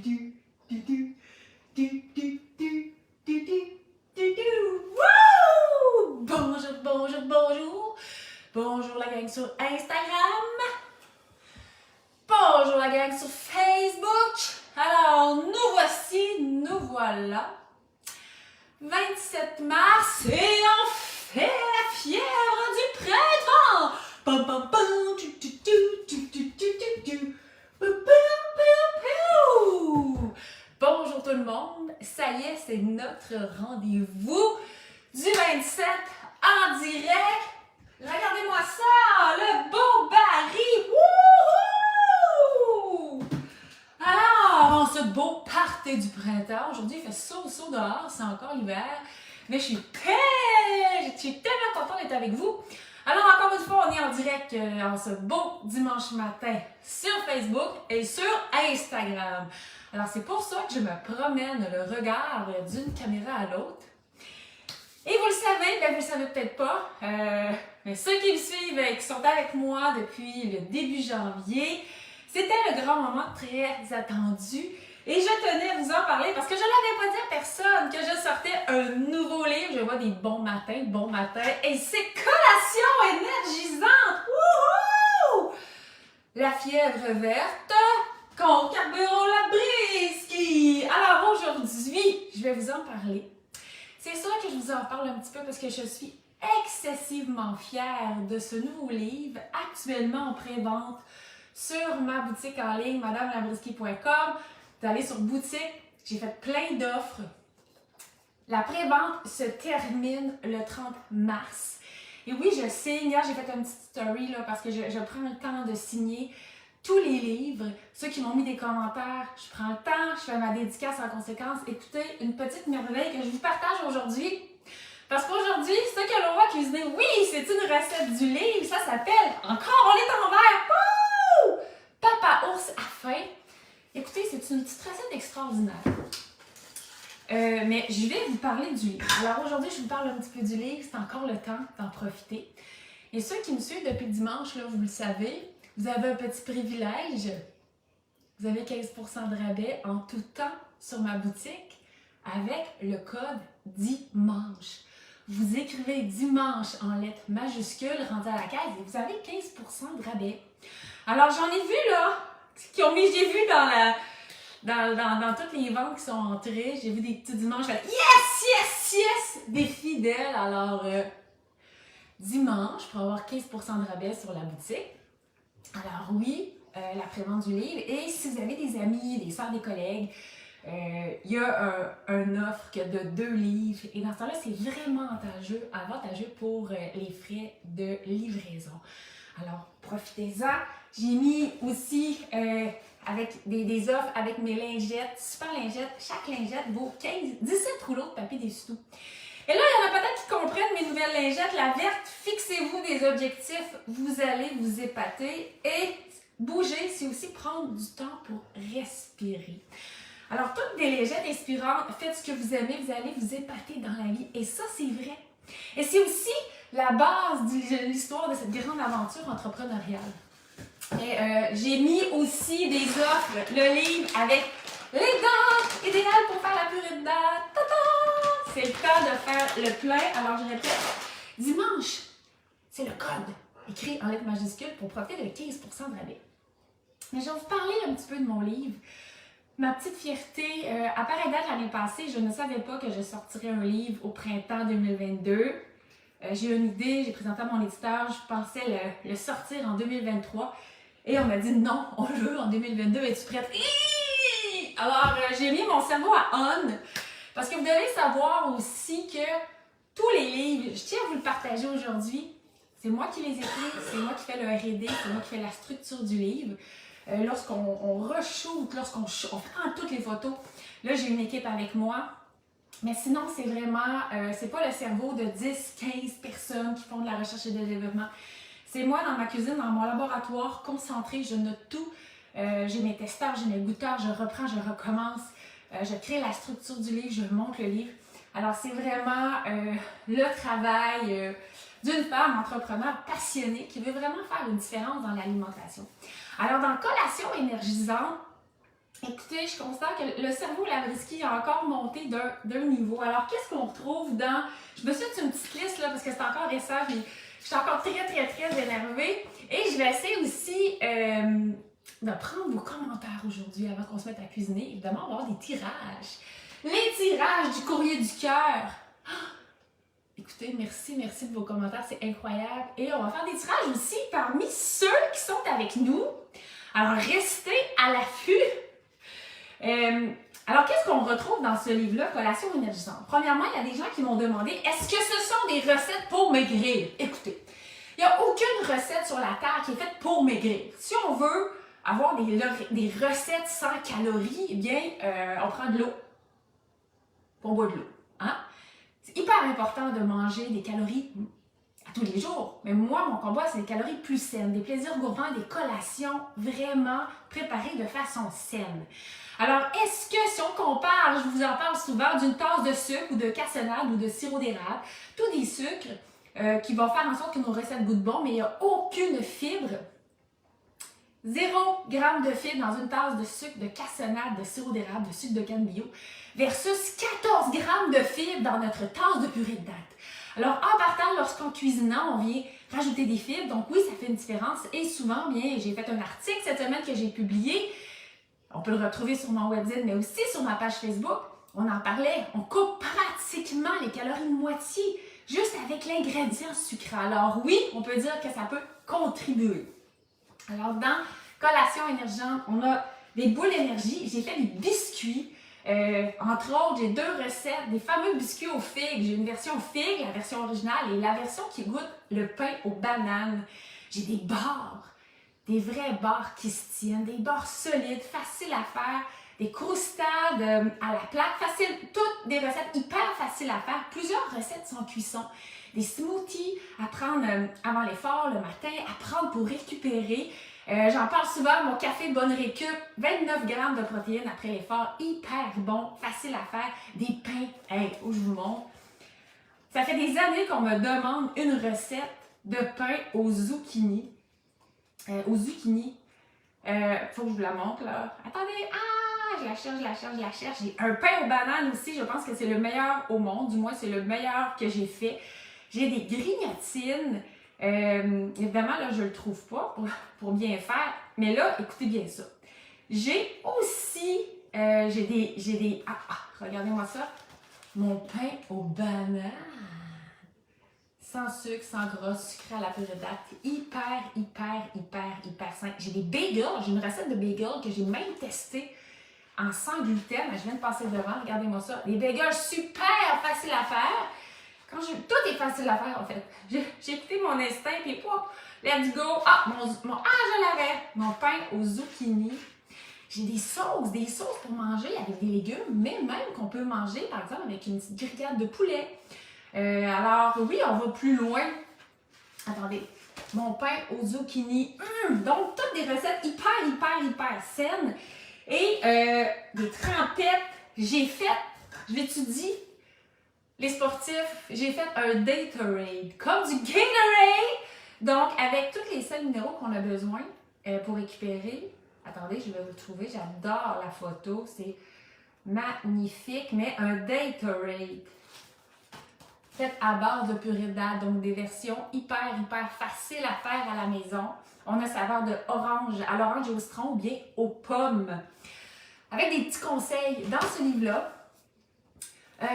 Wouh! Bonjour, bonjour, bonjour. Bonjour la gang sur Instagram. Bonjour la gang sur Facebook. Alors, nous voilà. 27 mars et on fait la fièvre du printemps. Pam, pam, pam, tu, tu, tu, tu, tu, tu, tu, tu. Pou, pou, pou, pou. Bonjour tout le monde, ça y est, c'est notre rendez-vous du 27 en direct. Regardez-moi ça, le beau Barry. Wouhou! Alors, en ce beau party du printemps, aujourd'hui il fait chaud dehors, c'est encore l'hiver, mais je suis tellement contente d'être avec vous. Alors encore une fois, on est en direct en ce beau dimanche matin sur Facebook et sur Instagram. Alors c'est pour ça que je me promène le regard d'une caméra à l'autre. Et vous le savez, ben vous le savez peut-être pas, mais ceux qui me suivent et qui sont avec moi depuis le début janvier, c'était le grand moment très attendu. Et je tenais à vous en parler parce que je ne l'avais pas dit à personne que je sortais un nouveau livre. Je vois des bons matins, et c'est Collation énergisante! Wouhou! La fièvre verte contre Carburant la brisky. Alors aujourd'hui, je vais vous en parler. C'est sûr que je vous en parle un petit peu parce que je suis excessivement fière de ce nouveau livre, actuellement en pré-vente sur ma boutique en ligne, madamelabrisky.com. Vous allez sur boutique, j'ai fait plein d'offres. La pré-vente se termine le 30 mars. Et oui, je signe. Hier, j'ai fait une petite story là, parce que je prends le temps de signer tous les livres. Ceux qui m'ont mis des commentaires, je prends le temps, je fais ma dédicace en conséquence. Écoutez, une petite merveille que je vous partage aujourd'hui. Parce qu'aujourd'hui, ce que l'on va cuisiner, oui, c'est une recette du livre. Ça s'appelle Encore on est en vert. Wouh! Papa ours a faim. Écoutez, c'est une petite recette extraordinaire. Mais je vais vous parler du livre. Alors aujourd'hui, je vous parle un petit peu du livre. C'est encore le temps d'en profiter. Et ceux qui me suivent depuis dimanche, là, vous le savez, vous avez un petit privilège. Vous avez 15% de rabais en tout temps sur ma boutique avec le code dimanche. Vous écrivez dimanche en lettres majuscules, rentrez à la caisse et vous avez 15% de rabais. Alors j'en ai vu là, j'ai vu dans toutes les ventes qui sont entrées, j'ai vu des petits dimanches, yes, des fidèles. Alors dimanche, pour avoir 15% de rabais sur la boutique. Alors oui, la prévente du livre. Et si vous avez des amis, des soeurs, des collègues, il y a un offre de 2 livres. Et dans ce temps-là, c'est vraiment avantageux pour les frais de livraison. Alors, profitez-en. J'ai mis aussi avec des offres avec mes lingettes, super lingettes. Chaque lingette vaut 17 rouleaux de papier d'essuie-tout. Et là, il y en a peut-être qui comprennent mes nouvelles lingettes. La verte, fixez-vous des objectifs. Vous allez vous épater. Et bouger, c'est aussi prendre du temps pour respirer. Alors, toutes des lingettes inspirantes, faites ce que vous aimez, vous allez vous épater dans la vie. Et ça, c'est vrai. Et c'est aussi la base de l'histoire de cette grande aventure entrepreneuriale. Et j'ai mis aussi des offres, le livre avec les dents idéales pour faire la purée de dents. Ta-ta! C'est le temps de faire le plein. Alors, je répète, dimanche, c'est le code écrit en lettres majuscules pour profiter de 15% de rabais. Mais je vais vous parler un petit peu de mon livre. Ma petite fierté, à pareille date l'année passée, je ne savais pas que je sortirais un livre au printemps 2022. J'ai eu une idée, j'ai présenté à mon éditeur, je pensais le sortir en 2023. Et on m'a dit non, on le veut en 2022, es-tu prête? Alors, j'ai mis mon cerveau à on. Parce que vous devez savoir aussi que tous les livres, je tiens à vous le partager aujourd'hui, c'est moi qui les écris, c'est moi qui fais le R&D, c'est moi qui fais la structure du livre. Lorsqu'on re-shoot, lorsqu'on prend toutes les photos, là j'ai une équipe avec moi. Mais sinon, c'est vraiment, c'est pas le cerveau de 10, 15 personnes qui font de la recherche et de développement. C'est moi dans ma cuisine, dans mon laboratoire, concentré, je note tout. J'ai mes testeurs, j'ai mes goûteurs, je reprends, je recommence. Je crée la structure du livre, je monte le livre. Alors, c'est vraiment le travail d'une femme entrepreneur passionnée qui veut vraiment faire une différence dans l'alimentation. Alors, dans Collation énergisante, Écoutez, je constate que le cerveau Labriski a encore monté d'un niveau. Alors, qu'est-ce qu'on retrouve dans... Je me suis fait une petite liste là, parce que c'est encore récent, je suis encore très énervée. Et je vais essayer aussi de prendre vos commentaires aujourd'hui avant qu'on se mette à cuisiner. Évidemment, on va avoir des tirages. Les tirages du courrier du cœur. Écoutez, merci de vos commentaires, c'est incroyable. Et on va faire des tirages aussi parmi ceux qui sont avec nous. Alors, restez à l'affût. Alors, qu'est-ce qu'on retrouve dans ce livre-là, Collation énergisante? Premièrement, il y a des gens qui m'ont demandé, est-ce que ce sont des recettes pour maigrir? Écoutez, il n'y a aucune recette sur la Terre qui est faite pour maigrir. Si on veut avoir des recettes sans calories, eh bien, on prend de l'eau. On boit de l'eau. Hein? C'est hyper important de manger des calories à tous les jours. Mais moi, mon combat, c'est des calories plus saines, des plaisirs gourmands, des collations vraiment préparées de façon saine. Alors, est-ce que si on compare, je vous en parle souvent, d'une tasse de sucre ou de cassonade ou de sirop d'érable, tous des sucres qui vont faire en sorte que nos recettes goûtent bon, mais il n'y a aucune fibre. 0 g de fibre dans une tasse de sucre de cassonade, de sirop d'érable, de sucre de canne bio, versus 14 g de fibres dans notre tasse de purée de date. Alors, en partant, lorsqu'en cuisinant, on vient rajouter des fibres. Donc oui, ça fait une différence. Et souvent, bien, j'ai fait un article cette semaine que j'ai publié. On peut le retrouver sur mon website, mais aussi sur ma page Facebook. On en parlait. On coupe pratiquement les calories de moitié juste avec l'ingrédient sucré. Alors oui, on peut dire que ça peut contribuer. Alors, dans Collation énergisante, on a des boules énergie. J'ai fait des biscuits. Entre autres, j'ai 2 recettes, des fameux biscuits aux figues. J'ai une version figue, la version originale, et la version qui goûte le pain aux bananes. J'ai des barres, des vrais barres qui se tiennent, des barres solides, faciles à faire, des croustades à la plaque, facile, toutes des recettes hyper faciles à faire, plusieurs recettes sans cuisson, des smoothies à prendre avant l'effort, le matin, à prendre pour récupérer. J'en parle souvent, mon café Bonne Récup, 29 g de protéines après l'effort, hyper bon, facile à faire, des pains, où je vous montre. Ça fait des années qu'on me demande une recette de pain aux zucchini. Faut que je vous la montre là. Attendez, je la cherche. J'ai un pain aux bananes aussi, je pense que c'est le meilleur au monde, du moins c'est le meilleur que j'ai fait. J'ai des grignotines. Évidemment, là, je ne le trouve pas pour bien faire. Mais là, écoutez bien ça. J'ai aussi, regardez-moi ça. Mon pain aux bananes. Sans sucre, sans gras, sucré à la purée de date. Hyper sain. J'ai des bagels. J'ai une recette de bagels que j'ai même testée en sans gluten. Je viens de passer devant. Regardez-moi ça. Des bagels super faciles à faire. Tout est facile à faire, en fait. J'ai écouté mon instinct, puis let's go. Je l'avais. Mon pain aux zucchini. J'ai des sauces pour manger avec des légumes, mais même qu'on peut manger, par exemple, avec une petite grillade de poulet. Alors, oui, on va plus loin. Attendez. Mon pain aux zucchini. Donc, toutes des recettes hyper saines. Et des trempettes. Je l'étudie. Les sportifs, j'ai fait un Gatorade, comme du Gatorade! Donc, avec tous les sels minéraux qu'on a besoin pour récupérer. Attendez, je vais vous le trouver, j'adore la photo, c'est magnifique, mais un Gatorade fait à base de purée de date, donc des versions hyper faciles à faire à la maison. On a saveur de orange, à l'orange et au citron ou bien aux pommes. Avec des petits conseils dans ce livre-là.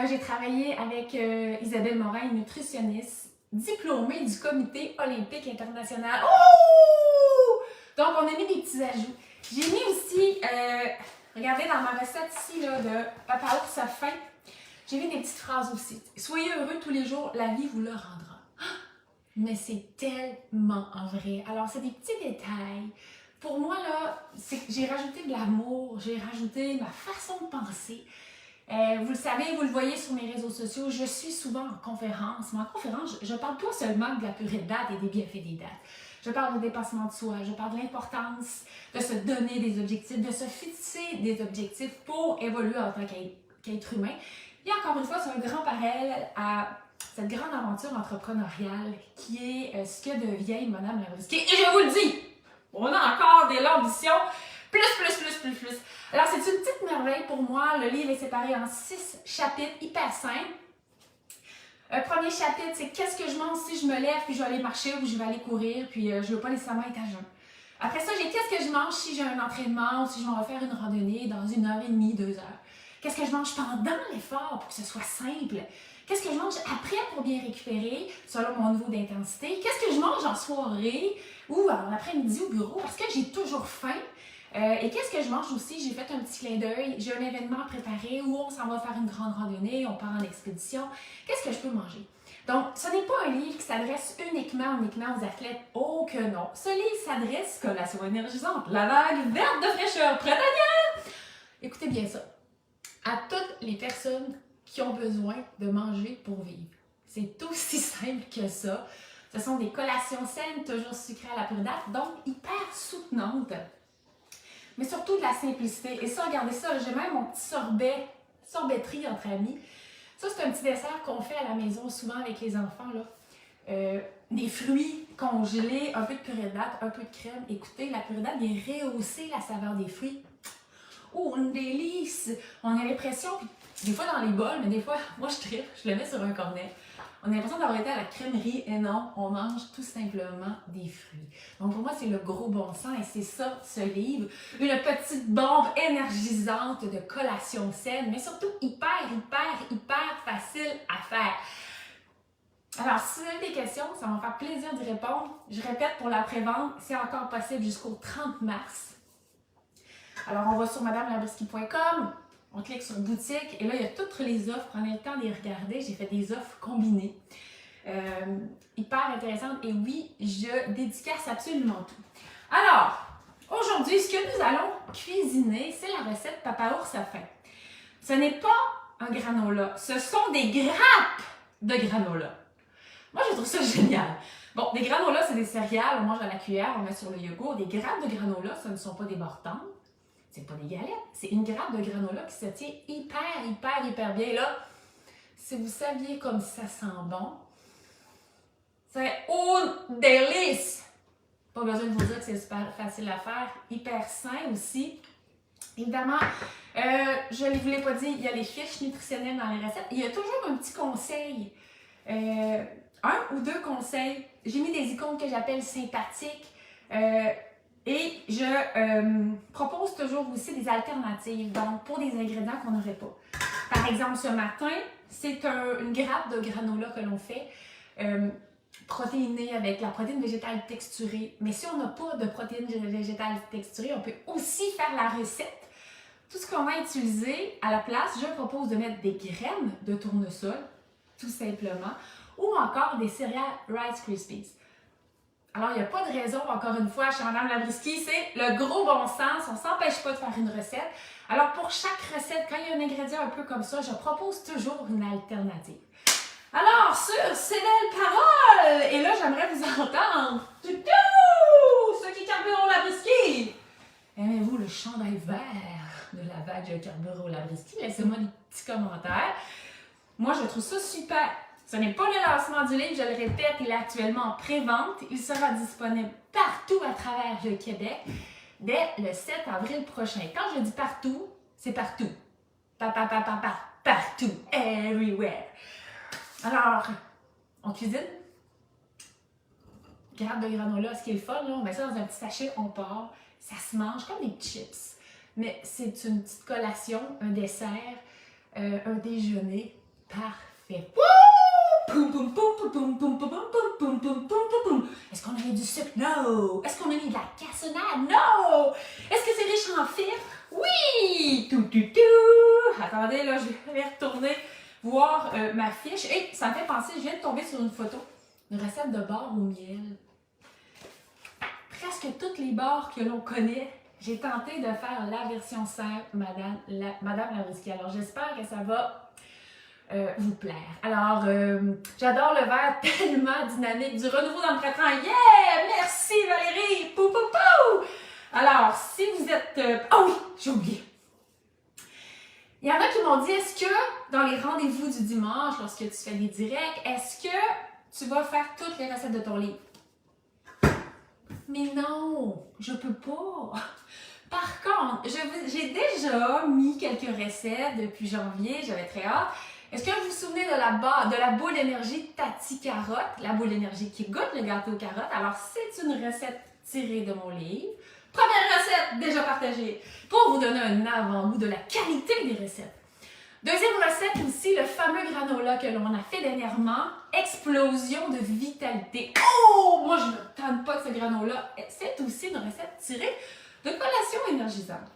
J'ai travaillé avec Isabelle Morin, une nutritionniste diplômée du Comité olympique international. Oh! Donc, on a mis des petits ajouts. J'ai mis aussi, regardez dans ma recette ici là, de Papa Ours à faim, j'ai mis des petites phrases aussi. Soyez heureux tous les jours, la vie vous le rendra. Mais c'est tellement en vrai. Alors, c'est des petits détails. Pour moi, là, j'ai rajouté de l'amour, j'ai rajouté ma façon de penser. Vous le savez, vous le voyez sur mes réseaux sociaux, je suis souvent en conférence. Mais en conférence, je ne parle pas seulement de la purée de date et des bienfaits des dates. Je parle de dépassement de soi, je parle de l'importance de se donner des objectifs, de se fixer des objectifs pour évoluer en tant qu'être humain. Et encore une fois, c'est un grand parallèle à cette grande aventure entrepreneuriale qui est ce que devient Madame Labriski. Et je vous le dis, on a encore de l'ambition, plus. Alors, c'est une petite merveille pour moi. Le livre est séparé en 6 chapitres hyper simples. Premier chapitre, c'est qu'est-ce que je mange si je me lève, puis je vais aller marcher ou je vais aller courir, puis je ne veux pas nécessairement être à jeun. Après ça, j'ai qu'est-ce que je mange si j'ai un entraînement ou si je m'en vais faire une randonnée dans 1h30, 2 heures. Qu'est-ce que je mange pendant l'effort pour que ce soit simple? Qu'est-ce que je mange après pour bien récupérer selon mon niveau d'intensité? Qu'est-ce que je mange en soirée ou en après-midi au bureau parce que j'ai toujours faim? Et qu'est-ce que je mange aussi? J'ai fait un petit clin d'œil. J'ai un événement préparé où on s'en va faire une grande randonnée, on part en expédition. Qu'est-ce que je peux manger? Donc, ce n'est pas un livre qui s'adresse uniquement aux athlètes. Oh que non! Ce livre s'adresse, collation énergisante, la vague verte de fraîcheur, prête à dire! Écoutez bien ça. À toutes les personnes qui ont besoin de manger pour vivre. C'est aussi simple que ça. Ce sont des collations saines, toujours sucrées à la pure date, donc hyper soutenantes. Mais surtout de la simplicité. Et ça, regardez ça, j'ai même mon petit sorbetterie entre amis. Ça, c'est un petit dessert qu'on fait à la maison, souvent avec les enfants, là. Des fruits congelés, un peu de purée de date, un peu de crème. Écoutez, la purée de date vient rehausser la saveur des fruits. Oh, une délice! On a l'impression, des fois dans les bols, mais des fois, moi je tripe, je le mets sur un cornet. On a l'impression d'avoir été à la crèmerie et non, on mange tout simplement des fruits. Donc pour moi, c'est le gros bon sens et c'est ça, ce livre. Une petite bombe énergisante de collation saine, mais surtout hyper facile à faire. Alors, si vous avez des questions, ça va me faire plaisir d'y répondre. Je répète, pour la pré-vente, c'est encore possible jusqu'au 30 mars. Alors, on va sur madamelabrisky.com, on clique sur boutique et là, il y a toutes les offres. Prenez le temps de les regarder. J'ai fait des offres combinées. Hyper intéressantes. Et oui, je dédicace absolument tout. Alors, aujourd'hui, ce que nous allons cuisiner, c'est la recette Papa Ours a faim. Ce n'est pas un granola, ce sont des grappes de granola. Moi, je trouve ça génial. Bon, des granolas, c'est des céréales, on mange à la cuillère, on met sur le yogourt. Des grappes de granola, ce ne sont pas des bortons. C'est pas des galettes, c'est une grappe de granola qui se tient hyper bien. Et là, si vous saviez comme ça sent bon, c'est un délice! Pas besoin de vous dire que c'est super facile à faire, hyper sain aussi. Évidemment, je ne vous l'ai pas dit, il y a les fiches nutritionnelles dans les recettes. Il y a toujours un petit conseil, un ou deux conseils. J'ai mis des icônes que j'appelle sympathiques. Et je propose toujours aussi des alternatives, donc pour des ingrédients qu'on n'aurait pas. Par exemple, ce matin, c'est une grappe de granola que l'on fait, protéinée avec la protéine végétale texturée. Mais si on n'a pas de protéine végétale texturée, on peut aussi faire la recette. Tout ce qu'on va utiliser à la place, je propose de mettre des graines de tournesol, tout simplement, ou encore des céréales Rice Krispies. Alors, il n'y a pas de raison, encore une fois, chez Madame Labrisky, c'est le gros bon sens. On ne s'empêche pas de faire une recette. Alors, pour chaque recette, quand il y a un ingrédient un peu comme ça, je propose toujours une alternative. Alors, sur ces belles paroles, et là, j'aimerais vous entendre. Ceux qui carburent Labrisky! Aimez-vous le chandail vert de la vague de carburant Labrisky? Laissez-moi des petits commentaires. Moi, je trouve ça super. Ce n'est pas le lancement du livre, je le répète, il est actuellement en pré-vente. Il sera disponible partout à travers le Québec dès le 7 avril prochain. Quand je dis partout, c'est partout. Partout. Everywhere. Alors, on cuisine. Grappe de granola, ce qui est le fun, là, on met ça dans un petit sachet, on part. Ça se mange comme des chips. Mais c'est une petite collation, un dessert, un déjeuner parfait. Est-ce qu'on a mis du sucre? Non! Est-ce qu'on a mis de la cassonade? Non! Est-ce que c'est riche en fibres? Oui! Attendez, là, je vais retourner voir ma fiche. Et ça me fait penser, je viens de tomber sur une photo. Une recette de beurre au miel. Presque toutes les beurres que l'on connaît, j'ai tenté de faire la version simple Madame Labrisky. Alors, j'espère que ça va vous plaire. Alors, j'adore le verre tellement dynamique, du renouveau dans le printemps. Yeah! Merci Valérie! Pou, pou, pou! Alors, si vous êtes... Oh oui, j'ai oublié. Il y en a qui m'ont dit, est-ce que dans les rendez-vous du dimanche, lorsque tu fais des directs, est-ce que tu vas faire toutes les recettes de ton livre? Mais non, je peux pas. Par contre, j'ai déjà mis quelques recettes depuis janvier, j'avais très hâte. Est-ce que vous vous souvenez de la boule d'énergie Tati Carotte, la boule d'énergie qui goûte le gâteau aux carottes? Alors, c'est une recette tirée de mon livre. Première recette déjà partagée pour vous donner un avant-goût de la qualité des recettes. Deuxième recette aussi, le fameux granola que l'on a fait dernièrement, explosion de vitalité. Oh, moi je ne tente pas de ce granola. C'est aussi une recette tirée de collation énergisante.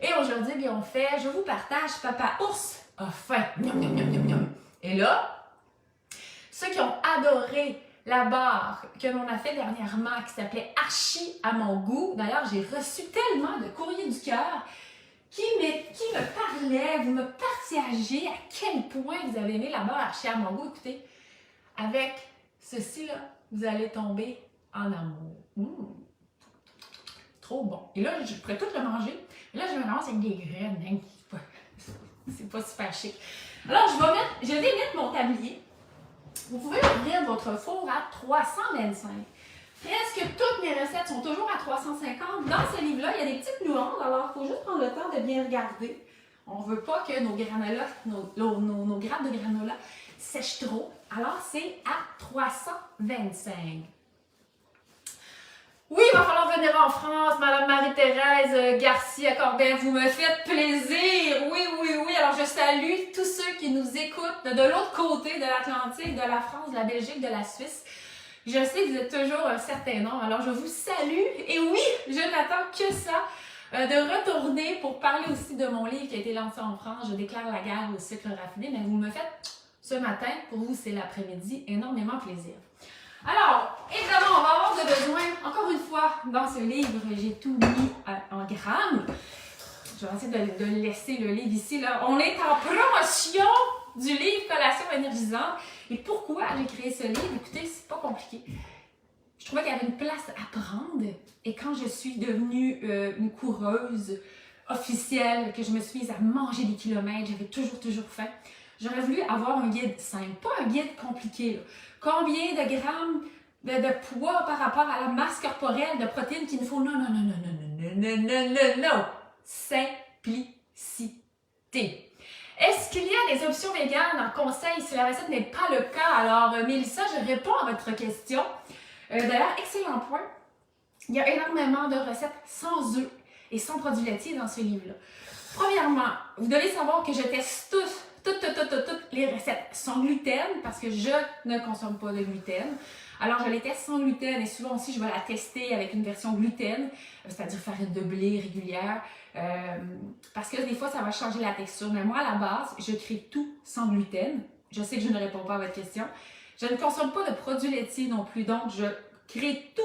Et aujourd'hui, bien on fait, je vous partage, Papa Ours a faim. Miam, miam, miam, miam, miam. Et là, ceux qui ont adoré la barre que l'on a fait dernièrement qui s'appelait Archi à mon goût. D'ailleurs, j'ai reçu tellement de courriers du cœur qui me parlaient, vous me partagez à quel point vous avez aimé la barre Archi à mon goût. Écoutez, avec ceci-là, vous allez tomber en amour. Trop bon. Et là, je pourrais tout le manger. Et là, je me lance avec des graines. Hein. C'est pas super chic. Alors, je vais mettre mon tablier. Vous pouvez ouvrir votre four à 325. Presque toutes mes recettes sont toujours à 350. Dans ce livre-là, il y a des petites nuances, alors il faut juste prendre le temps de bien regarder. On ne veut pas que nos granolas, nos grappes de granola sèchent trop. Alors, c'est à 325. Oui, il va falloir venir en France, Madame Marie-Thérèse Garcia-Corbin, vous me faites plaisir. Oui, oui, oui. Alors, je salue tous ceux qui nous écoutent de l'autre côté de l'Atlantique, de la France, de la Belgique, de la Suisse. Je sais que vous êtes toujours un certain nombre, alors je vous salue. Et oui, je n'attends que ça, de retourner pour parler aussi de mon livre qui a été lancé en France. Je déclare la guerre au sucre raffiné, mais vous me faites ce matin, pour vous c'est l'après-midi, énormément plaisir. Alors, évidemment, on va avoir besoin, encore une fois, dans ce livre, j'ai tout mis en grammes. Je vais essayer de laisser le livre ici. Là. On est en promotion du livre Collation énergisante. Et pourquoi j'ai créé ce livre? Écoutez, c'est pas compliqué. Je trouvais qu'il y avait une place à prendre. Et quand je suis devenue une coureuse officielle, que je me suis mise à manger des kilomètres, j'avais toujours faim. J'aurais voulu avoir un guide simple, pas un guide compliqué. Là. Combien de grammes de poids par rapport à la masse corporelle de protéines qu'il nous faut? Non. Simplicité. Est-ce qu'il y a des options véganes en conseil si la recette n'est pas le cas? Alors, Mélissa, je réponds à votre question. D'ailleurs, excellent point. Il y a énormément de recettes sans œufs et sans produits laitiers dans ce livre-là. Premièrement, vous devez savoir que je teste toutes les recettes sans gluten parce que je ne consomme pas de gluten. Alors, je les teste sans gluten et souvent aussi, je vais la tester avec une version gluten, c'est-à-dire farine de blé régulière, parce que des fois, ça va changer la texture. Mais moi, à la base, je crée tout sans gluten. Je sais que je ne réponds pas à votre question. Je ne consomme pas de produits laitiers non plus, donc je crée tout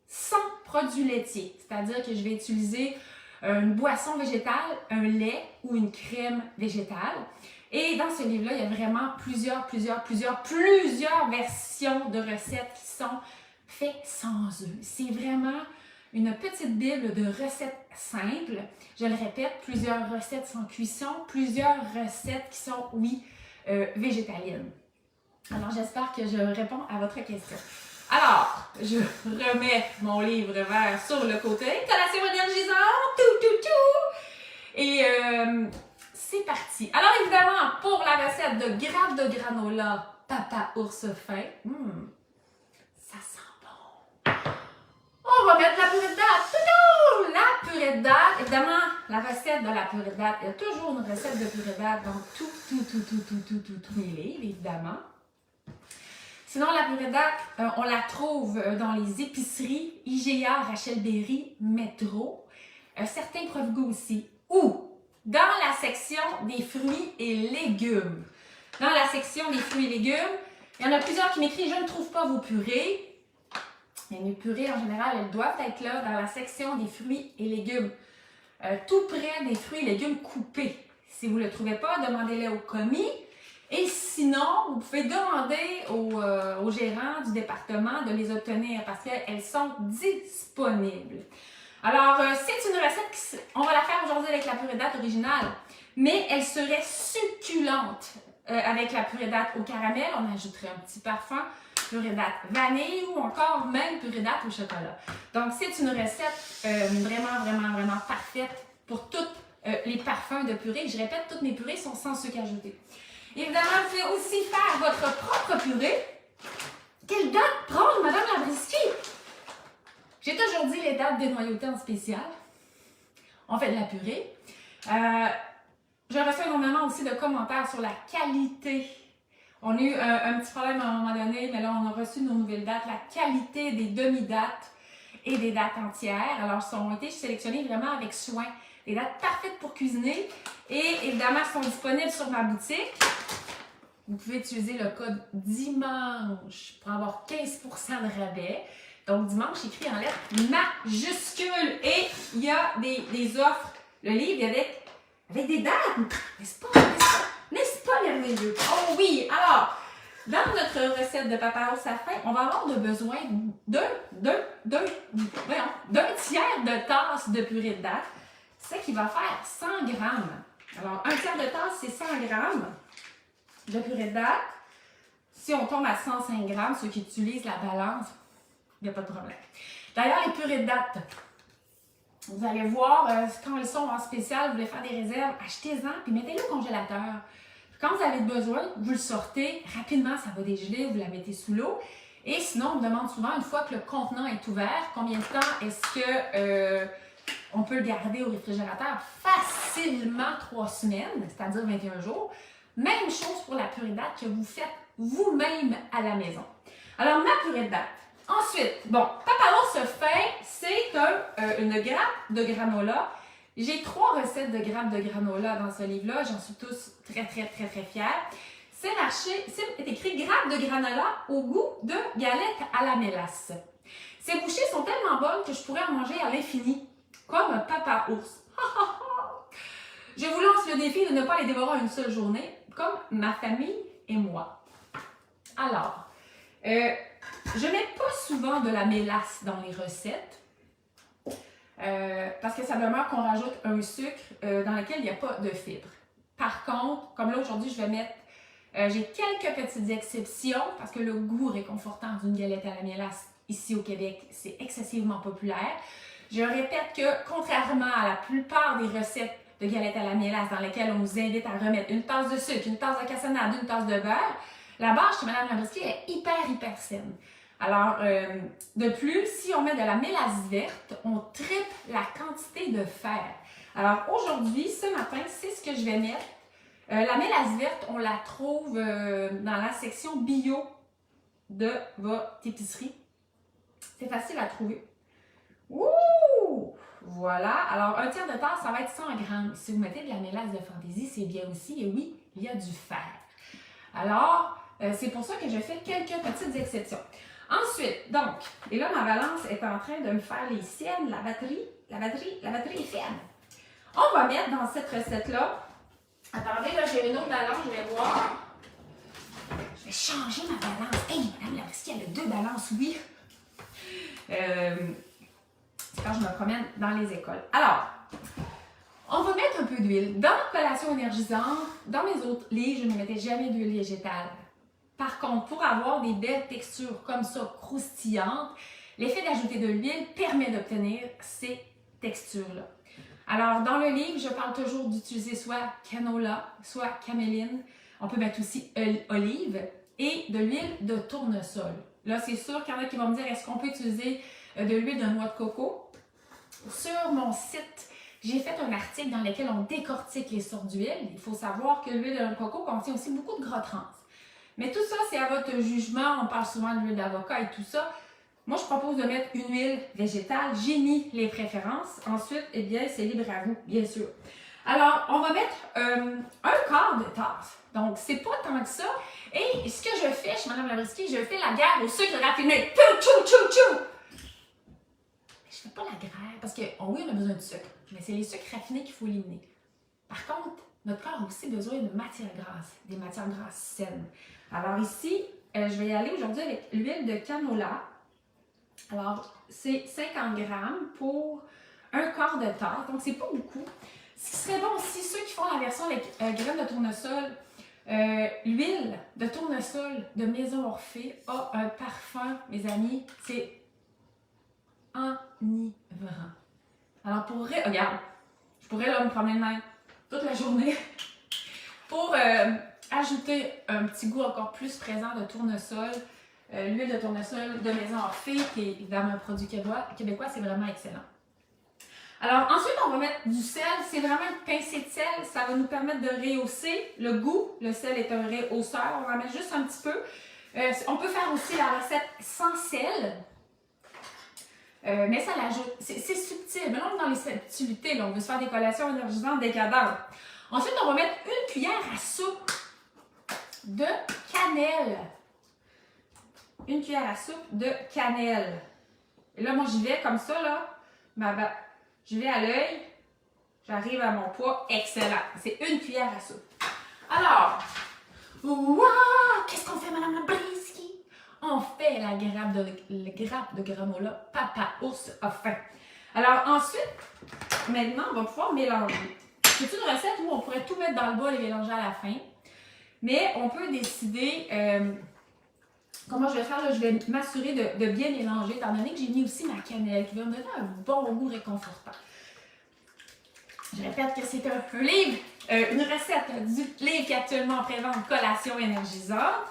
sans produits laitiers. C'est-à-dire que je vais utiliser une boisson végétale, un lait ou une crème végétale. Et dans ce livre-là, il y a vraiment plusieurs versions de recettes qui sont faites sans œufs. C'est vraiment une petite bible de recettes simples. Je le répète, plusieurs recettes sans cuisson, plusieurs recettes qui sont, oui, végétaliennes. Alors, j'espère que je réponds à votre question. Alors, je remets mon livre vert sur le côté. Collation énergisante, Et c'est parti. Alors, évidemment, pour la recette de grappes de granola, Papa Ours faim, ça sent bon. On va mettre la purée de date. La purée de date. Évidemment, la recette de la purée de date, il y a toujours une recette de purée de date dans tous mes livres, évidemment. Sinon, la purée de date, on la trouve dans les épiceries IGA, Rachel Berry, Métro, certains Provigo aussi, ou dans la section des fruits et légumes. Dans la section des fruits et légumes, il y en a plusieurs qui m'écrivent « Je ne trouve pas vos purées ». Mais mes purées, en général, elles doivent être là dans la section des fruits et légumes. Tout près des fruits et légumes coupés. Si vous ne le trouvez pas, demandez-les au commis. Et sinon, vous pouvez demander au gérant du département de les obtenir parce qu'elles sont disponibles. Alors, c'est une recette, on va la faire aujourd'hui avec la purée de date originale, mais elle serait succulente avec la purée de date au caramel. On ajouterait un petit parfum, purée de dattes vanille ou encore même purée de dattes au chocolat. Donc, c'est une recette vraiment parfaite pour tous les parfums de purée. Je répète, toutes mes purées sont sans sucre ajouté. Évidemment, vous pouvez aussi faire votre propre purée. Quelle date prendre, Madame Labriski? J'ai toujours dit les dates dénoyautées en spécial. On fait de la purée. Je reçois énormément aussi de commentaires sur la qualité. On a eu un petit problème à un moment donné, mais là, on a reçu nos nouvelles dates. La qualité des demi-dates et des dates entières. Alors, elles ont été sélectionnées vraiment avec soin. Des dates parfaites pour cuisiner. Et évidemment, elles sont disponibles sur ma boutique. Vous pouvez utiliser le code DIMANCHE pour avoir 15% de rabais. Donc, dimanche, écrit en lettres majuscules. Et il y a des offres. Le livre avec des dates. N'est-ce pas? N'est-ce pas merveilleux? Oh oui! Alors, dans notre recette de papa au safin, on va avoir besoin d'un tiers de tasse de purée de dattes. C'est qui va faire 100 grammes. Alors, un tiers de tasse, c'est 100 grammes de purée de dattes. Si on tombe à 105 grammes, ceux qui utilisent la balance, il n'y a pas de problème. D'ailleurs, les purées de dattes, vous allez voir, quand elles sont en spécial, vous voulez faire des réserves, achetez-en puis mettez-le au congélateur. Quand vous avez besoin, vous le sortez rapidement, ça va dégeler, vous la mettez sous l'eau. Et sinon, on me demande souvent, une fois que le contenant est ouvert, combien de temps est-ce que on peut le garder au réfrigérateur? Facilement 3 semaines, c'est-à-dire 21 jours. Même chose pour la purée de dattes que vous faites vous-même à la maison. Alors, ma purée de dattes. Ensuite, bon, Papa Ours fait, c'est une grappe de granola. J'ai 3 recettes de grappes de granola dans ce livre-là. J'en suis tous très fière. C'est écrit grappe de granola au goût de galette à la mélasse. Ces bouchées sont tellement bonnes que je pourrais en manger à l'infini, comme Papa Ours. Je vous lance le défi de ne pas les dévorer en une seule journée, comme ma famille et moi. Alors, je mets pas souvent de la mélasse dans les recettes parce que ça demeure qu'on rajoute un sucre dans lequel il n'y a pas de fibres. Par contre, comme là aujourd'hui, je vais mettre, j'ai quelques petites exceptions parce que le goût réconfortant d'une galette à la mélasse ici au Québec, c'est excessivement populaire. Je répète que contrairement à la plupart des recettes de galettes à la mélasse dans lesquelles on nous invite à remettre une tasse de sucre, une tasse de cassonade, une tasse de beurre, la base chez Mme Labriski est hyper saine. Alors, de plus, si on met de la mélasse verte, on triple la quantité de fer. Alors, aujourd'hui, ce matin, c'est ce que je vais mettre. La mélasse verte, on la trouve dans la section bio de votre épicerie. C'est facile à trouver. Ouh! Voilà. Alors, un tiers de tasse, ça va être 100 grammes. Si vous mettez de la mélasse de fantaisie, c'est bien aussi. Et oui, il y a du fer. Alors, c'est pour ça que je fais quelques petites exceptions. Ensuite, donc, et là, ma balance est en train de me faire les siennes. La batterie est faible. On va mettre dans cette recette-là. Attendez, là, j'ai une autre balance, je vais voir. Je vais changer ma balance. Hey, Madame Labriski, elle a 2 balances, oui. C'est quand je me promène dans les écoles. Alors, on va mettre un peu d'huile. Dans Collation énergisante, dans mes autres livres, je ne mettais jamais d'huile végétale. Par contre, pour avoir des belles textures comme ça, croustillantes, l'effet d'ajouter de l'huile permet d'obtenir ces textures-là. Alors, dans le livre, je parle toujours d'utiliser soit canola, soit caméline. On peut mettre aussi olive et de l'huile de tournesol. Là, c'est sûr qu'il y en a qui vont me dire, est-ce qu'on peut utiliser de l'huile de noix de coco? Sur mon site, j'ai fait un article dans lequel on décortique les sortes d'huile. Il faut savoir que l'huile de noix de coco contient aussi beaucoup de gras trans. Mais tout ça, c'est à votre jugement. On parle souvent de l'huile d'avocat et tout ça. Moi, je propose de mettre une huile végétale. J'ai mis les préférences. Ensuite, eh bien, c'est libre à vous, bien sûr. Alors, on va mettre un quart de tasse. Donc, c'est pas tant que ça. Et ce que je fais chez Mme Labriski, je fais la guerre au sucre raffiné. Tchou, tchou, tchou, tchou! Je fais pas la guerre parce que, oui, on a besoin de sucre, mais c'est les sucres raffinés qu'il faut éliminer. Par contre, notre corps a aussi besoin de matières grasses, des matières grasses saines. Alors ici, je vais y aller aujourd'hui avec l'huile de canola. Alors, c'est 50 grammes pour un quart de tasse, donc c'est pas beaucoup. Ce qui serait bon aussi, ceux qui font la version avec graines de tournesol, L'huile de tournesol de Maison Orphée a un parfum, mes amis, c'est enivrant. Alors regarde, je pourrais là me promener de même toute la journée pour ajouter un petit goût encore plus présent de tournesol. L'huile de tournesol de Maison Orphée, qui est évidemment un produit québécois, c'est vraiment excellent. Alors ensuite, on va mettre du sel. C'est vraiment une pincée de sel. Ça va nous permettre de rehausser le goût. Le sel est un rehausseur. On va mettre juste un petit peu. On peut faire aussi la recette sans sel. Mais ça l'ajoute. C'est subtil. Mais là, on est dans les subtilités. Là. On veut se faire des collations énergisantes décadentes. Ensuite, on va mettre une cuillère à soupe de cannelle. Une cuillère à soupe de cannelle. Et là, moi, j'y vais comme ça, là. Je vais à l'œil. J'arrive à mon poids. Excellent. C'est une cuillère à soupe. Alors, wow! Qu'est-ce qu'on fait, Madame Labriski? On fait la grappe de granola. Papa ours a faim. Alors, ensuite, maintenant, on va pouvoir mélanger. C'est une recette où on pourrait tout mettre dans le bol et mélanger à la fin. Mais on peut décider comment je vais faire. Là, je vais m'assurer de bien mélanger, étant donné que j'ai mis aussi ma cannelle qui va me donner un bon goût réconfortant. Je répète que c'est un livre, une recette du livre qui est actuellement en prévente, Collation énergisante.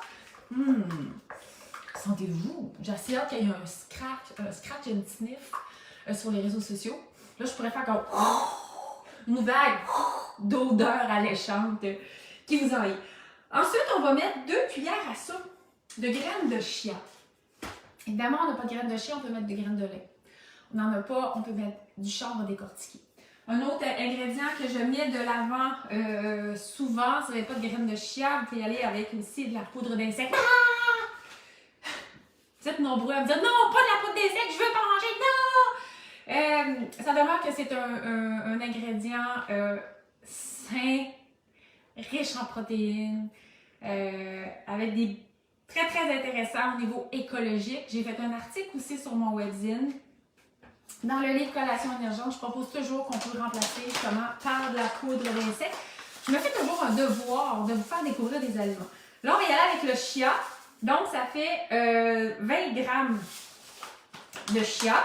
Sentez-vous, j'ai assez hâte qu'il y ait un scratch and sniff sur les réseaux sociaux. Là, je pourrais faire comme une vague d'odeur alléchante qui vous envahit. Ensuite, on va mettre 2 cuillères à soupe de graines de chia. Évidemment, on n'a pas de graines de chia, on peut mettre des graines de lait. On n'en a pas, on peut mettre du chanvre décortiqué. Un autre ingrédient que je mets de l'avant souvent, si vous n'avez pas de graines de chia, vous pouvez y aller avec aussi de la poudre d'insectes. Vous êtes nombreux à me dire « Non, pas de la poudre d'insectes, je veux pas manger, non! » Ça demeure que c'est un ingrédient sain, riche en protéines, avec des très très intéressants au niveau écologique. J'ai fait un article aussi sur mon webzine. Dans le livre Collation énergisante, je propose toujours qu'on peut remplacer justement par de la poudre d'insectes. Je me fais toujours un devoir de vous faire découvrir des aliments. Là, on va y aller avec le chia. Donc, ça fait 20 grammes de chia.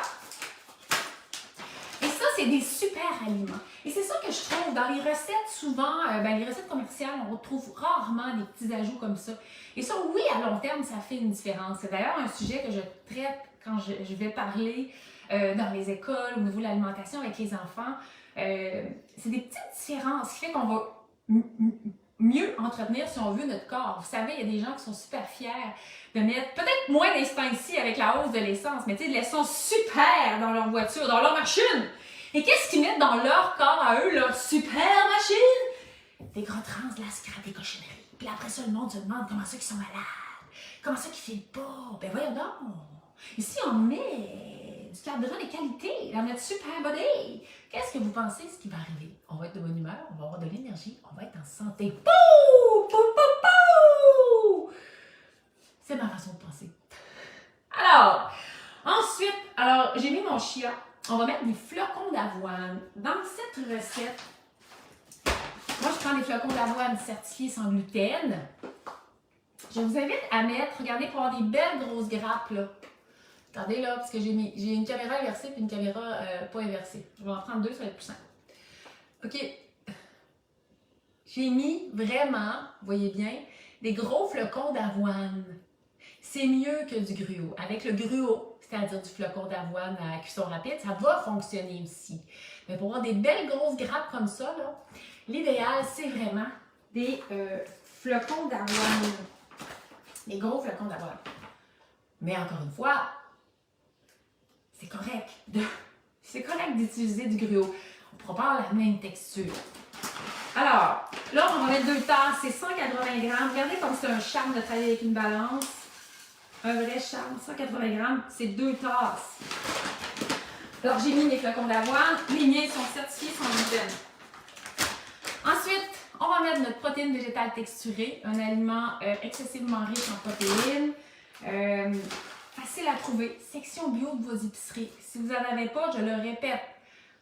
Et ça, c'est des super aliments. Et c'est ça que je trouve dans les recettes, souvent, les recettes commerciales, on retrouve rarement des petits ajouts comme ça. Et ça, oui, à long terme, ça fait une différence. C'est d'ailleurs un sujet que je traite quand je vais parler dans les écoles, au niveau de l'alimentation avec les enfants. C'est des petites différences qui fait qu'on va mieux entretenir, si on veut, notre corps. Vous savez, il y a des gens qui sont super fiers de mettre peut-être moins des spicy avec la hausse de l'essence, mais tu sais, de l'essence super dans leur voiture, dans leur machine. Et qu'est-ce qu'ils mettent dans leur corps à eux, leur super machine? Des gros trans, de la scrap, des cochonneries. Puis après ça, le monde se demande comment ça qu'ils sont malades, comment ça qu'ils filent pas. Ben voyons donc. Ici, on met du carburant de qualité dans notre super body. Qu'est-ce que vous pensez ce qui va arriver? On va être de bonne humeur, on va avoir de l'énergie, on va être en santé. Pouh! Pouh, pouh, pouh! C'est ma façon de penser. Alors, ensuite, j'ai mis mon chia. On va mettre des flocons d'avoine. Dans cette recette, moi, je prends des flocons d'avoine certifiés sans gluten. Je vous invite à mettre, regardez, pour avoir des belles grosses grappes, là. Regardez là, parce que j'ai une caméra inversée et une caméra pas inversée. Je vais en prendre 2, ça va être plus simple. OK. J'ai mis vraiment, vous voyez bien, des gros flocons d'avoine. C'est mieux que du gruau. Avec le gruau, c'est-à-dire du flocon d'avoine à cuisson rapide, ça va fonctionner aussi. Mais pour avoir des belles grosses grappes comme ça, l'idéal, c'est vraiment des flocons d'avoine. Des gros flocons d'avoine. Mais encore une fois, c'est correct d'utiliser du gruau. On ne pourra pas avoir la même texture. Alors, là, on va mettre 2 tasses, c'est 180 grammes. Regardez comme c'est un charme de travailler avec une balance. Un vrai charme, 180 grammes, c'est 2 tasses. Alors, j'ai mis mes flocons d'avoine. Les miens sont certifiés sans gluten. Ensuite, on va mettre notre protéine végétale texturée, un aliment excessivement riche en protéines. Facile à trouver, section bio de vos épiceries. Si vous n'en avez pas, je le répète,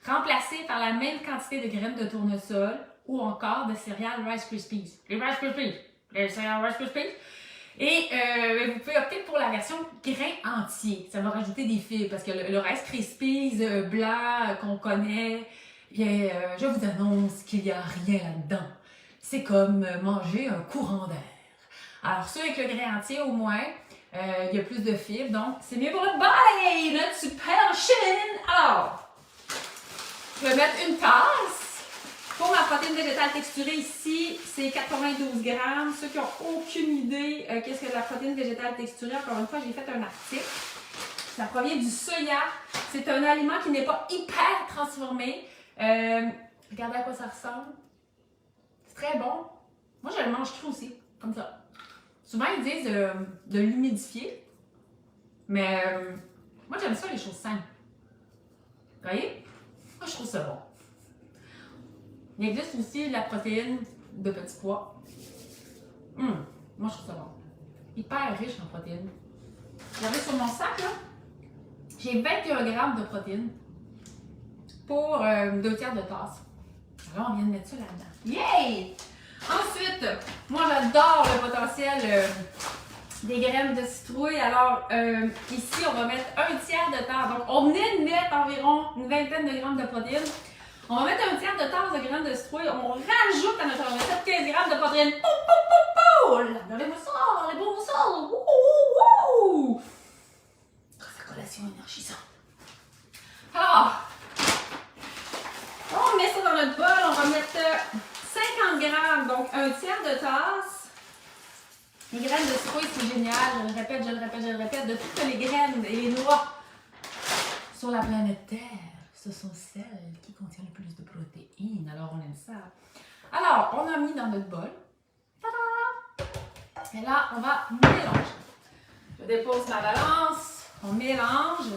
remplacez par la même quantité de graines de tournesol ou encore de céréales Rice Krispies. Les Rice Krispies, le céréales Rice Krispies. Et vous pouvez opter pour la version grain entier. Ça va rajouter des fibres parce que le Rice Krispies blanc qu'on connaît, bien, je vous annonce qu'il n'y a rien là-dedans. C'est comme manger un courant d'air. Alors, ceux avec le grain entier, au moins, il y a plus de fibres, donc c'est mieux pour le body, notre super chaîne. Alors, je vais mettre une tasse. Pour ma protéine végétale texturée ici, c'est 92 grammes. Ceux qui n'ont aucune idée qu'est-ce que la protéine végétale texturée, encore une fois, j'ai fait un article. Ça provient du soya. C'est un aliment qui n'est pas hyper transformé. Regardez à quoi ça ressemble. C'est très bon. Moi, je le mange cru aussi, comme ça. Souvent, ils disent de l'humidifier. Mais moi, j'aime ça, les choses saines. Vous voyez? Moi, je trouve ça bon. Il existe aussi de la protéine de petits pois. Moi, je trouve ça bon. Hyper riche en protéines. Regardez sur mon sac, là. J'ai 21 grammes de protéines pour 2 tiers de tasse. Alors, on vient de mettre ça là-dedans. Yay! Ensuite, moi, j'adore le potentiel des graines de citrouille. Alors, ici, on va mettre 1 tiers de tasse. Donc, on venait de mettre environ une vingtaine de grammes de protéines. On va mettre 1 tiers de tasse de graines de citrouille. On rajoute à notre recette 15 grammes de protéines. Regardez-moi ça! Regardez-moi ça! Wouhou! Sa collation énergisante. Alors, on met ça dans notre bol. On va mettre 50 grammes, donc 1 tiers de tasse. Les graines de citrouille, c'est génial. Je le répète, je le répète, je le répète. De toutes les graines et les noix sur la planète Terre, ce sont celles qui contiennent le plus de protéines. Alors, on aime ça. Alors, on a mis dans notre bol. Tada! Et là, on va mélanger. Je dépose ma balance. On mélange.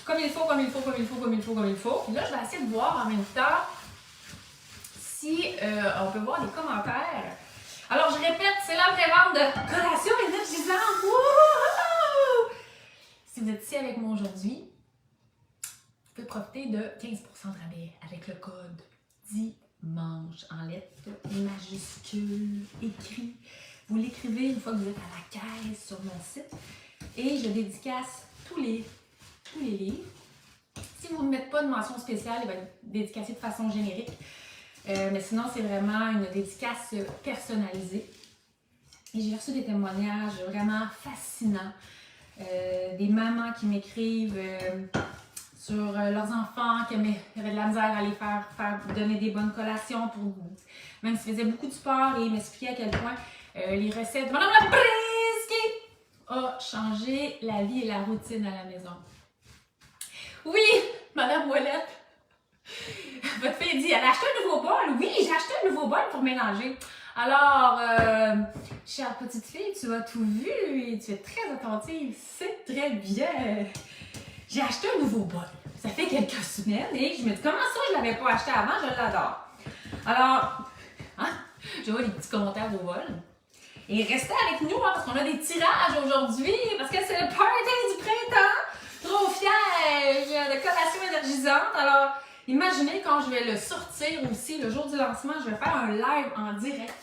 Comme il faut, comme il faut, comme il faut, comme il faut, comme il faut. Puis là, je vais essayer de voir en même temps si on peut voir les commentaires. Alors, je répète, c'est la pré-vente de collation énergisante. Wouhou! Si vous êtes ici avec moi aujourd'hui, vous pouvez profiter de 15% de rabais avec le code DIMANCHE en lettres majuscules écrit. Vous l'écrivez une fois que vous êtes à la caisse sur mon site et je dédicace tous les livres. Si vous ne mettez pas de mention spéciale, il va être dédicacé de façon générique. Mais sinon, c'est vraiment une dédicace personnalisée. Et j'ai reçu des témoignages vraiment fascinants. Des mamans qui m'écrivent sur leurs enfants qui avaient de la misère à les faire donner des bonnes collations, même s'ils faisaient beaucoup de sport, et ils m'expliquaient à quel point les recettes de Madame Labriski a changé la vie et la routine à la maison. Oui, Madame Ouellette, votre fille dit, elle a acheté un nouveau bol. Oui, j'ai acheté un nouveau bol pour mélanger. Alors, chère petite fille, tu as tout vu et tu es très attentive. C'est très bien. J'ai acheté un nouveau bol. Ça fait quelques semaines et je me dis, comment ça, je ne l'avais pas acheté avant? Je l'adore. Alors, je vois les petits commentaires au bol. Et restez avec nous parce qu'on a des tirages aujourd'hui parce que c'est le party du printemps. Trop fière de collation énergisante. Alors, imaginez quand je vais le sortir aussi, le jour du lancement, je vais faire un live en direct.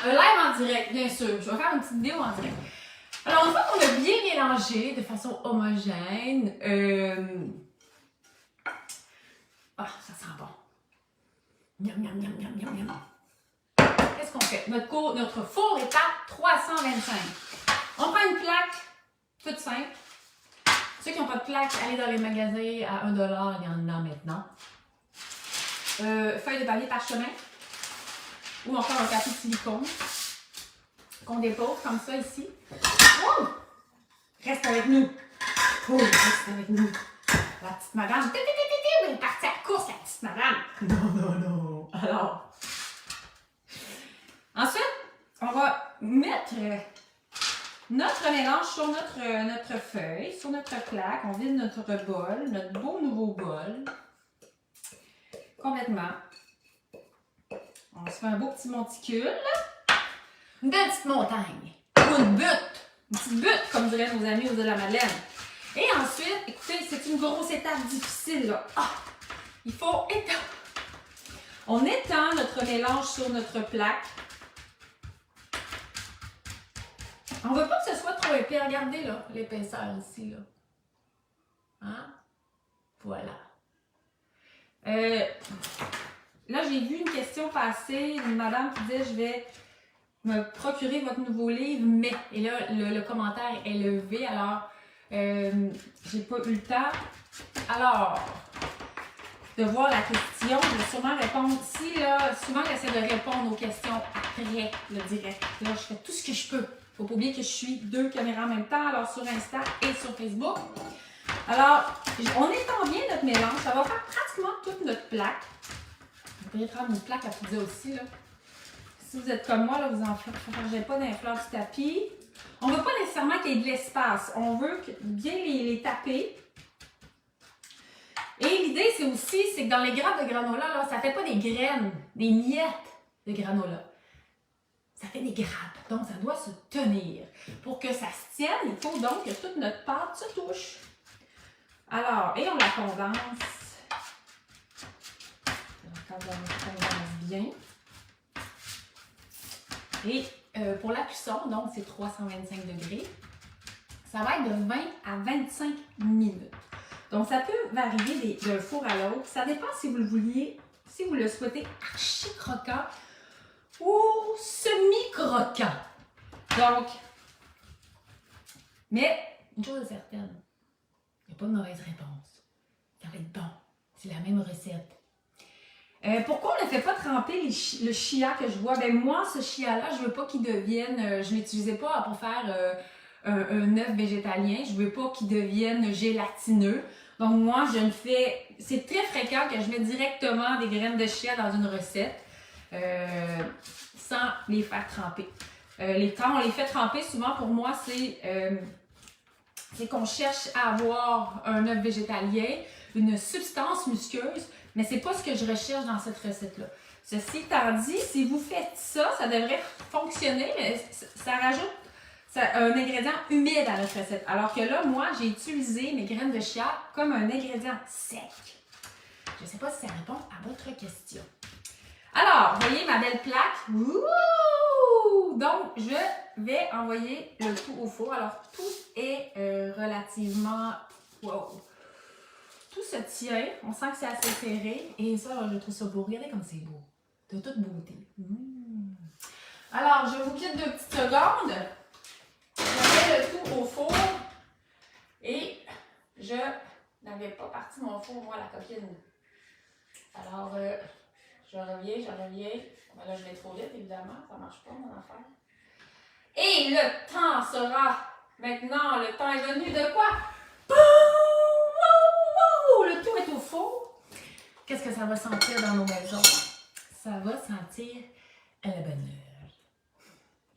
Un live en direct, bien sûr. Je vais faire une petite vidéo en direct. Alors, une fois qu'on a bien mélangé de façon homogène, ça sent bon. Miam, miam, miam, miam, miam, miam. Qu'est-ce qu'on fait? Notre four est à 325. On prend une plaque toute simple. Ceux qui n'ont pas de plaque, allez dans les magasins à 1$, il y en a maintenant. Feuille de papier parchemin ou encore un papier de silicone qu'on dépose comme ça ici. Oh! Reste avec nous. Oh, reste avec nous. La petite madame. Elle est partie à la course, la petite madame. Non. Alors. Ensuite, on va mettre notre mélange sur notre feuille, sur notre plaque. On vide notre bol, notre beau nouveau bol. Complètement. On se fait un beau petit monticule. Une belle petite montagne. Ou une butte. Une petite butte, comme diraient nos amis aux îles de la Madeleine. Et ensuite, écoutez, c'est une grosse étape difficile, là. Il faut On étend notre mélange sur notre plaque. On ne veut pas que ce soit trop épais. Regardez là, l'épaisseur ici. Là. Hein? Voilà. Là, j'ai vu une question passer, une madame qui disait « Je vais me procurer votre nouveau livre, mais… » Et là, le commentaire est levé, alors j'ai pas eu le temps. Alors, de voir la question, je vais sûrement répondre. Si, là, souvent, j'essaie de répondre aux questions après le direct. Là, je fais tout ce que je peux. Faut pas oublier que je suis 2 caméras en même temps, alors sur Insta et sur Facebook. Alors, on étend bien notre mélange. Ça va faire pratiquement toute notre plaque. Vous pourriez prendre une plaque à pizza aussi, là. Si vous êtes comme moi, là, vous n'en faites pas dans les fleurs du tapis. On ne veut pas nécessairement qu'il y ait de l'espace. On veut bien les taper. Et l'idée, c'est aussi, c'est que dans les grappes de granola, là, ça ne fait pas des graines, des miettes de granola. Ça fait des grappes. Donc, ça doit se tenir. Pour que ça se tienne, il faut donc que toute notre pâte se touche. Alors, et on la condense. On condense bien. Et pour la cuisson, donc c'est 325 degrés. Ça va être de 20 à 25 minutes. Donc, ça peut varier d'un four à l'autre. Ça dépend si vous le vouliez, si vous le souhaitez archi croquant ou semi-croquant. Donc, mais une chose est certaine, il n'y a pas de mauvaise réponse. Ça va être bon. C'est la même recette. Pourquoi on ne fait pas tremper le chia que je vois? Ben moi, ce chia-là, je ne veux pas qu'il devienne... je ne l'utilisais pas pour faire un œuf végétalien. Je ne veux pas qu'il devienne gélatineux. Donc moi, je ne fais... C'est très fréquent que je mette directement des graines de chia dans une recette sans les faire tremper. Quand on les fait tremper, souvent pour moi, c'est qu'on cherche à avoir un œuf végétalien, une substance musqueuse, mais c'est pas ce que je recherche dans cette recette-là. Ceci étant dit, si vous faites ça, ça devrait fonctionner, mais ça rajoute un ingrédient humide à notre recette. Alors que là, moi, j'ai utilisé mes graines de chia comme un ingrédient sec. Je ne sais pas si ça répond à votre question. Alors, vous voyez ma belle plaque? Wouh! Donc, je vais envoyer le tout au four. Alors, tout est relativement... Wow! Tout se tient. On sent que c'est assez serré. Et ça, je trouve ça beau. Regardez comme c'est beau. De toute beauté. Alors, je vous quitte 2 petites secondes. Je mets le tout au four. Et je n'avais pas parti mon four, moi, la copine. Alors, je reviens. Ben là, je vais trop vite, évidemment. Ça ne marche pas, mon affaire. Et le temps sera maintenant, le temps est venu de quoi? Le tout est au four. Qu'est-ce que ça va sentir dans nos maisons? Ça va sentir le bonheur.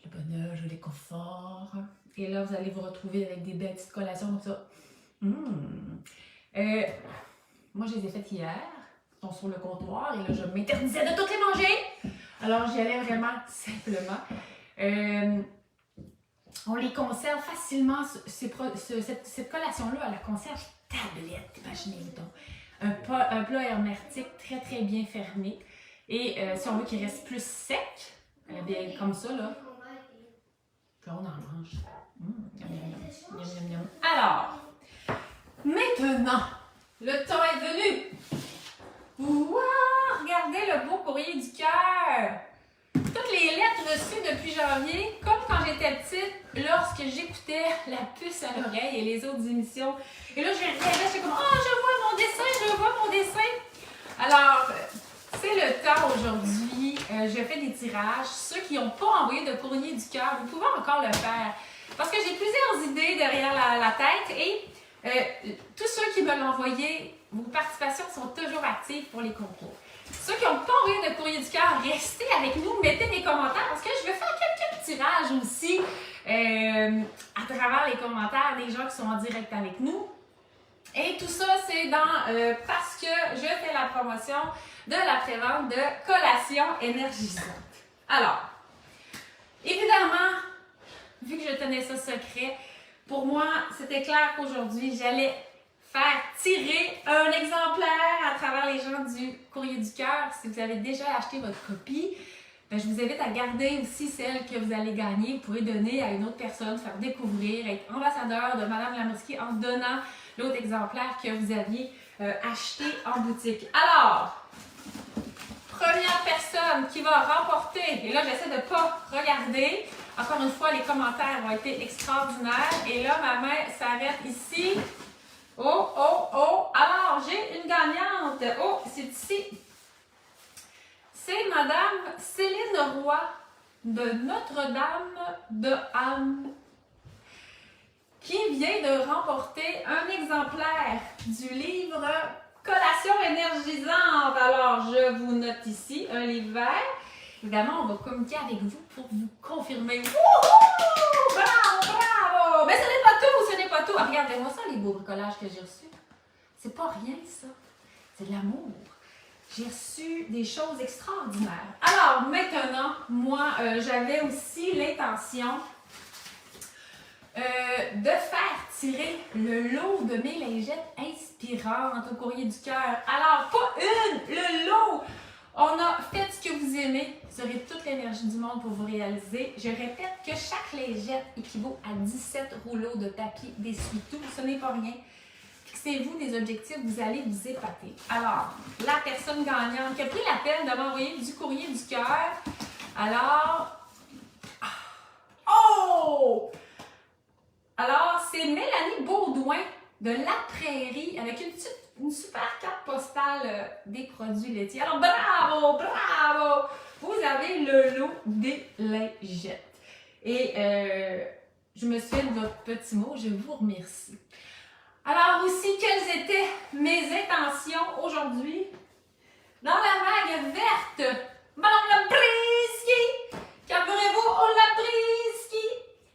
Le bonheur, le réconfort. Et là, vous allez vous retrouver avec des belles petites collations comme ça. Moi, je les ai faites hier. Ils sont sur le comptoir et là, je m'interdisais de toutes les manger. Alors, j'y allais vraiment simplement. On les conserve facilement. Cette collation-là, elle la conserve tablette, imaginez-vous donc. Un plat hermétique très, très bien fermé. Et si on veut qu'il reste plus sec, bien comme ça, là, puis on en mange. Alors, maintenant, le temps est venu. Wow! Regardez le beau courrier du cœur. Toutes les lettres reçues depuis janvier, comme quand j'étais petite, lorsque j'écoutais La puce à l'oreille et les autres émissions. Et là, je regardais, j'étais comme « Oh, je vois mon dessin! » Alors, c'est le temps aujourd'hui. Je fais des tirages. Ceux qui n'ont pas envoyé de courrier du cœur, vous pouvez encore le faire. Parce que j'ai plusieurs idées derrière la tête et tous ceux qui me l'ont envoyé, vos participations sont toujours actives pour les concours. Ceux qui n'ont pas envoyé de courrier du cœur, restez avec nous, mettez des commentaires parce que je vais faire quelques tirages aussi à travers les commentaires des gens qui sont en direct avec nous. Et tout ça, c'est parce que je fais la promotion de la prévente de collations énergisantes. Alors, évidemment, vu que je tenais ça secret, pour moi, c'était clair qu'aujourd'hui, j'allais faire tirer un exemplaire à travers les gens du Courrier du Cœur. Si vous avez déjà acheté votre copie, ben, je vous invite à garder aussi celle que vous allez gagner. Vous pourrez donner à une autre personne, faire découvrir, être ambassadeur de Madame Lamorski en donnant l'autre exemplaire que vous aviez acheté en boutique. Alors, première personne qui va remporter, et là j'essaie de ne pas regarder, encore une fois les commentaires ont été extraordinaires, et là ma main s'arrête ici. Oh, oh, oh, alors j'ai une gagnante, oh, c'est ici. C'est Madame Céline Roy de Notre-Dame de Anne qui vient de remporter un exemplaire du livre Collation énergisante. Alors, je vous note ici un livre vert. Évidemment, on va communiquer avec vous pour vous confirmer. Wouhou! Bravo, bravo! Mais ce n'est pas tout, ce n'est pas tout. Ah, regardez-moi ça, les beaux bricolages que j'ai reçus. C'est pas rien, ça. C'est de l'amour. J'ai reçu des choses extraordinaires. Alors, maintenant, moi, j'avais aussi l'intention de faire tirer le lot de mes lingettes inspirantes au Courrier du Cœur. Alors, pas une, le lot! On a fait ce que vous aimez. Vous aurez toute l'énergie du monde pour vous réaliser. Je répète que chaque lingette équivaut à 17 rouleaux de papier d'essuie-tout. Ce n'est pas rien. Fixez-vous des objectifs, vous allez vous épater. Alors, la personne gagnante qui a pris la peine de m'envoyer du Courrier du Cœur. Alors, oh! Alors, c'est Mélanie Baudouin de La Prairie avec une super carte postale des produits laitiers. Alors, bravo, bravo! Vous avez le lot des lingettes. Et je me souviens de votre petit mot, je vous remercie. Alors aussi, quelles étaient mes intentions aujourd'hui? Dans la vague verte, Madame Lamorski! Carburez-vous, on Lamorski!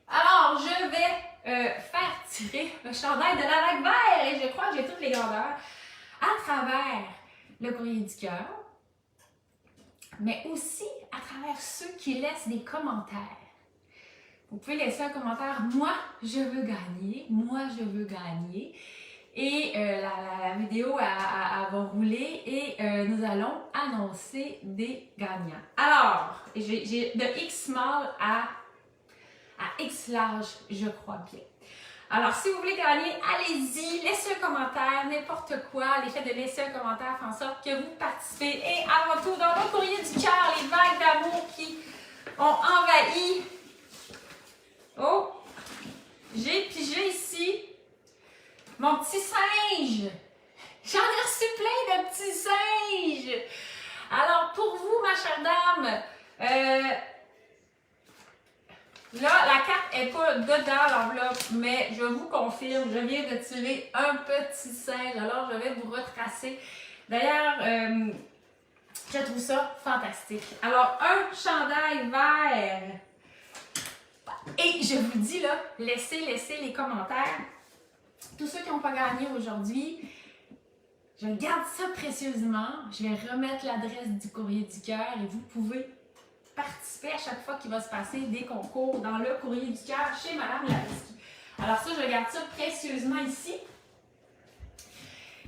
Alors, je vais faire tirer le chandail de la vague verte et je crois que j'ai toutes les grandeurs à travers le Courrier du Cœur, mais aussi à travers ceux qui laissent des commentaires. Vous pouvez laisser un commentaire, moi je veux gagner, moi je veux gagner. Et la vidéo va rouler et nous allons annoncer des gagnants. Alors, j'ai de X small à X large, je crois bien. Alors, si vous voulez gagner, allez-y, laissez un commentaire, n'importe quoi. L'effet de laisser un commentaire fait en sorte que vous participez. Et avant tout, dans le Courrier du Cœur, les vagues d'amour qui ont envahi. Oh, j'ai pigé ici mon petit singe. J'en ai reçu plein de petits singes. Alors, pour vous, ma chère dame, là, la carte n'est pas dedans l'enveloppe, mais je vous confirme, je viens de tirer un petit singe. Alors, je vais vous retracer. D'ailleurs, je trouve ça fantastique. Alors, un chandail vert. Et je vous dis là, laissez les commentaires. Tous ceux qui n'ont pas gagné aujourd'hui, je garde ça précieusement. Je vais remettre l'adresse du Courrier du Cœur et vous pouvez participer à chaque fois qu'il va se passer des concours dans le Courrier du Cœur chez Madame Lamorski. Alors ça, je garde ça précieusement ici.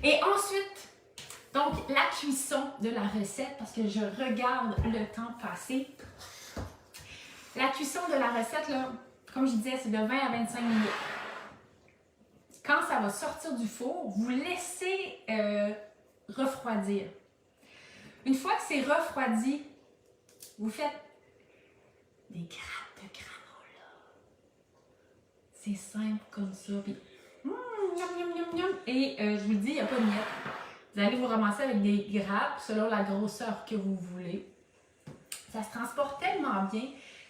Et ensuite, donc la cuisson de la recette, parce que je regarde le temps passer. La cuisson de la recette, là, comme je disais, c'est de 20 à 25 minutes. Quand ça va sortir du four, vous laissez refroidir. Une fois que c'est refroidi, vous faites des grappes de granola. C'est simple comme ça. Puis, et je vous le dis, il n'y a pas de miettes. Vous allez vous ramasser avec des grappes selon la grosseur que vous voulez. Ça se transporte tellement bien,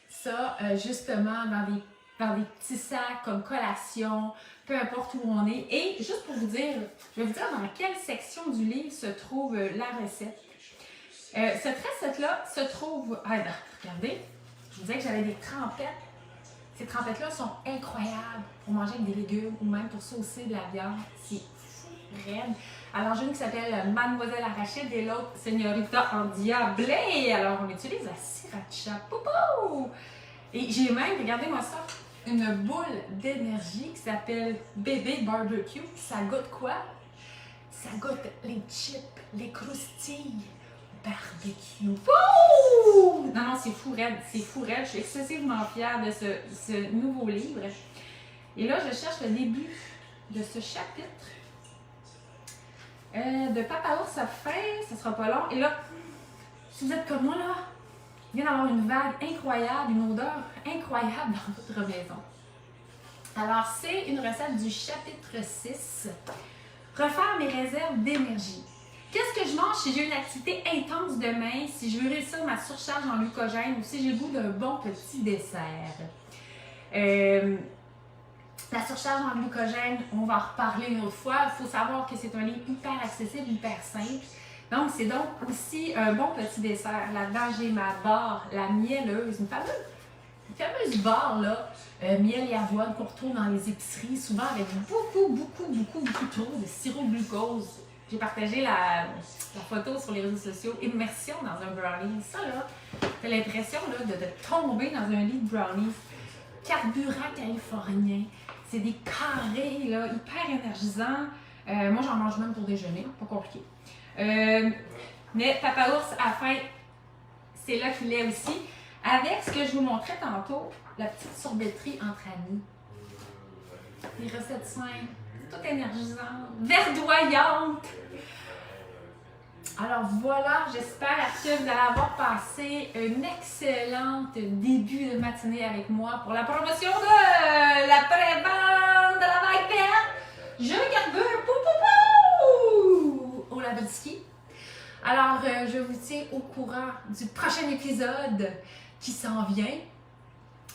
ça, justement, dans des petits sacs comme collation, peu importe où on est. Et juste pour vous dire, je vais vous dire dans quelle section du livre se trouve la recette. Cette recette-là se trouve... Ah, non, regardez, je vous disais que j'avais des trempettes. Ces trempettes-là sont incroyables pour manger avec des légumes ou même pour saucer de la viande. C'est fou, raide. Alors, j'ai une qui s'appelle Mademoiselle Arachide et l'autre Señorita Endiablée. Alors, on utilise la sriracha. Poupou! Et j'ai même, regardez-moi ça, une boule d'énergie qui s'appelle Bébé Barbecue. Ça goûte quoi? Ça goûte les chips, les croustilles barbecue. Wouh! Non, non, c'est fou raide, c'est fou raide. Je suis excessivement fière de ce nouveau livre. Et là, je cherche le début de ce chapitre. De Papa Ours à fin, ça sera pas long. Et là, si vous êtes comme moi, là, il vient d'avoir une vague incroyable, une odeur incroyable dans votre maison. Alors, c'est une recette du chapitre 6. Refaire mes réserves d'énergie. Qu'est-ce que je mange si j'ai une activité intense demain, si je veux réussir ma surcharge en glucogène ou si j'ai le goût d'un bon petit dessert? La surcharge en glucogène, on va en reparler une autre fois. Il faut savoir que c'est un livre hyper accessible, hyper simple. Donc, c'est donc aussi un bon petit dessert. Là-dedans, j'ai ma barre, la mielleuse, une fameuse barre, là, miel et avoine qu'on retrouve dans les épiceries, souvent avec beaucoup trop de sirop de glucose. J'ai partagé la photo sur les réseaux sociaux. Immersion dans un brownie. Ça, là, t'as l'impression là, de tomber dans un lit de brownies. Carburant californien. C'est des carrés, là, hyper énergisants. Moi, j'en mange même pour déjeuner. Pas compliqué. Mais Papa Ours, à la fin, c'est là qu'il est aussi. Avec ce que je vous montrais tantôt, la petite sorbetterie entre amis. Les recettes simples, toutes énergisantes, verdoyantes. Alors voilà, j'espère que vous allez avoir passé un excellent début de matinée avec moi pour la promotion de la pré-vente de la vague verte. Je carbure au Lavalski. Alors, je vous tiens au courant du prochain épisode qui s'en vient.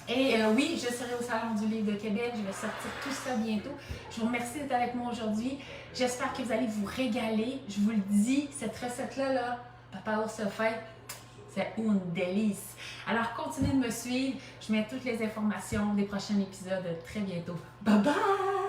Et oui, je serai au Salon du Livre de Québec. Je vais sortir tout ça bientôt. Je vous remercie d'être avec moi aujourd'hui. J'espère que vous allez vous régaler. Je vous le dis, cette recette-là, là, Papa Ours le fait, c'est une délice. Alors, continuez de me suivre. Je mets toutes les informations des prochains épisodes très bientôt. Bye bye!